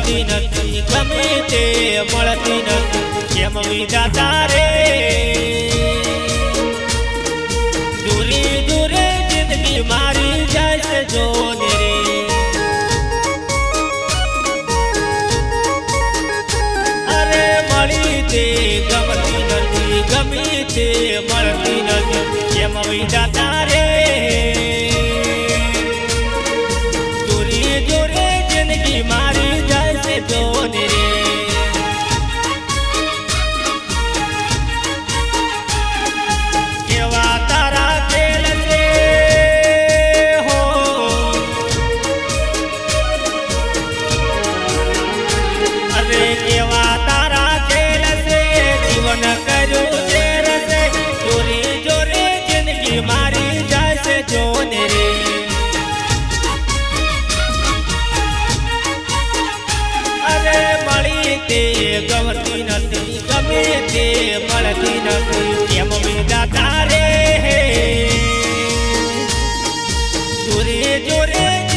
મળતી નથી ગમે તે મળતી નથી કેમ વિધાતા રે દૂરે દૂરે જિંદગી મારી જાય છે જોને રે અરે મળી તે ગમતી નથી ગમે તે મળતી નથી કેમ વિધાતા રે મારી જાય છે જોને રે કેવા તારા ખેલ છે હો અરે કેવા તારા ખેલ છે જીવન કર્યું છે રસે જોરે જોરે જિંદગી મારી જાય છે જોને રે તે ગમતી નથી ગમે તે મળતી નથી કેમ વિધાતા રે જોરે જોરે